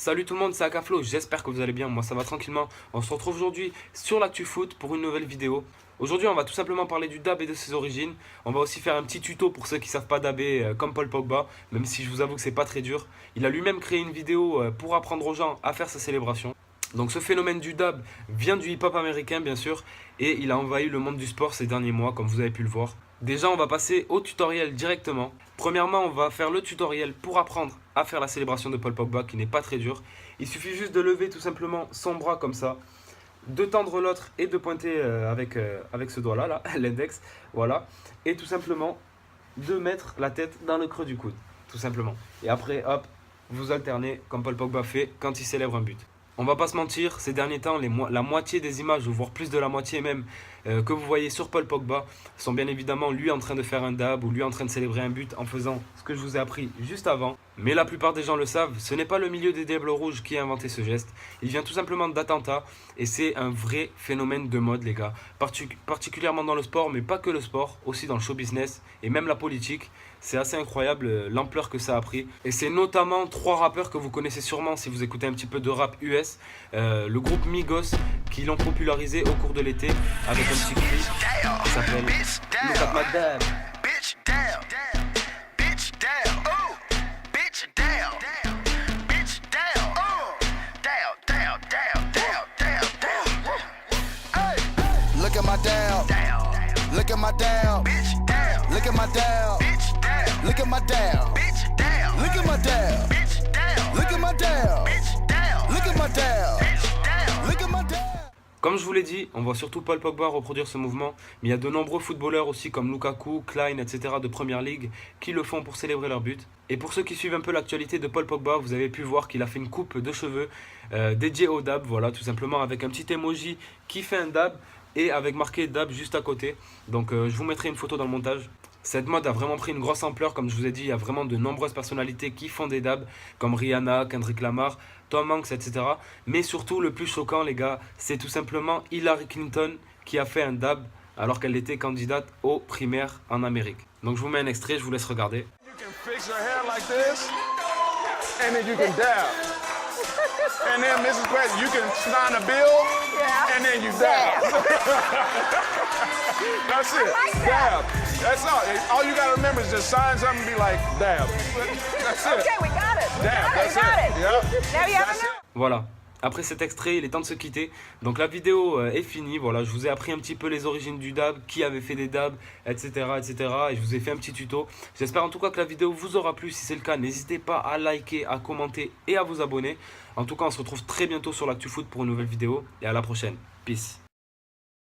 Salut tout le monde, c'est Akaflo, j'espère que vous allez bien, moi ça va tranquillement. On se retrouve aujourd'hui sur l'actu foot pour une nouvelle vidéo. Aujourd'hui on va tout simplement parler du dab et de ses origines. On va aussi faire un petit tuto pour ceux qui savent pas dabber comme Paul Pogba, même si je vous avoue que c'est pas très dur. Il a lui-même créé une vidéo pour apprendre aux gens à faire sa célébration. Donc ce phénomène du dab vient du hip-hop américain bien sûr, et il a envahi le monde du sport ces derniers mois comme vous avez pu le voir. Déjà on va passer au tutoriel directement. Premièrement on va faire le tutoriel pour apprendre à faire la célébration de Paul Pogba qui n'est pas très dur. Il suffit juste de lever tout simplement son bras comme ça, de tendre l'autre et de pointer avec ce doigt là, l'index, voilà. Et tout simplement de mettre la tête dans le creux du coude, tout simplement. Et après hop, vous alternez comme Paul Pogba fait quand il célèbre un but. On va pas se mentir, ces derniers temps, la moitié des images, voire plus de la moitié même, que vous voyez sur Paul Pogba, sont bien évidemment lui en train de faire un dab ou lui en train de célébrer un but en faisant ce que je vous ai appris juste avant. Mais la plupart des gens le savent, ce n'est pas le milieu des Diables Rouges qui a inventé ce geste. Il vient tout simplement d'Atlanta et c'est un vrai phénomène de mode les gars. Particulièrement dans le sport, mais pas que le sport, aussi dans le show business et même la politique. C'est assez incroyable l'ampleur que ça a pris. Et c'est notamment trois rappeurs que vous connaissez sûrement si vous écoutez un petit peu de rap US. Le groupe Migos qui l'ont popularisé au cours de l'été avec un petit clip qui s'appelle Look at my dab. Look at my dab. Look at my dab. Look at my dab. Look at my dab. Look at my dab. Look at my dab. Look at my dab. Look at my dab. Comme je vous l'ai dit, on voit surtout Paul Pogba reproduire ce mouvement, mais il y a de nombreux footballeurs aussi comme Lukaku, Klein, etc. de Première Ligue qui le font pour célébrer leur but. Et pour ceux qui suivent un peu l'actualité de Paul Pogba, vous avez pu voir qu'il a fait une coupe de cheveux dédiée au dab, voilà, tout simplement avec un petit emoji qui fait un dab et avec marqué dab juste à côté. Donc je vous mettrai une photo dans le montage. Cette mode a vraiment pris une grosse ampleur, comme je vous ai dit, il y a vraiment de nombreuses personnalités qui font des dabs, comme Rihanna, Kendrick Lamar, Tom Hanks, etc. Mais surtout, le plus choquant, les gars, c'est tout simplement Hillary Clinton qui a fait un dab alors qu'elle était candidate aux primaires en Amérique. Donc je vous mets un extrait, je vous laisse regarder. You can fix your hair like this, and then you can dab. And then, Mrs. President, you can sign a bill, and then you dab. That's it. Dab. That's all. All you gotta remember is just sign something and be like, dab. That's it. Okay, we got it. We Dab. got That's it. We got it. it. Now you have That's a it. Voilà. Après cet extrait, il est temps de se quitter. Donc la vidéo est finie. Voilà, je vous ai appris un petit peu les origines du dab, qui avait fait des dabs, etc., etc. Et je vous ai fait un petit tuto. J'espère en tout cas que la vidéo vous aura plu. Si c'est le cas, n'hésitez pas à liker, à commenter et à vous abonner. En tout cas, on se retrouve très bientôt sur l'ActuFoot pour une nouvelle vidéo. Et à la prochaine. Peace.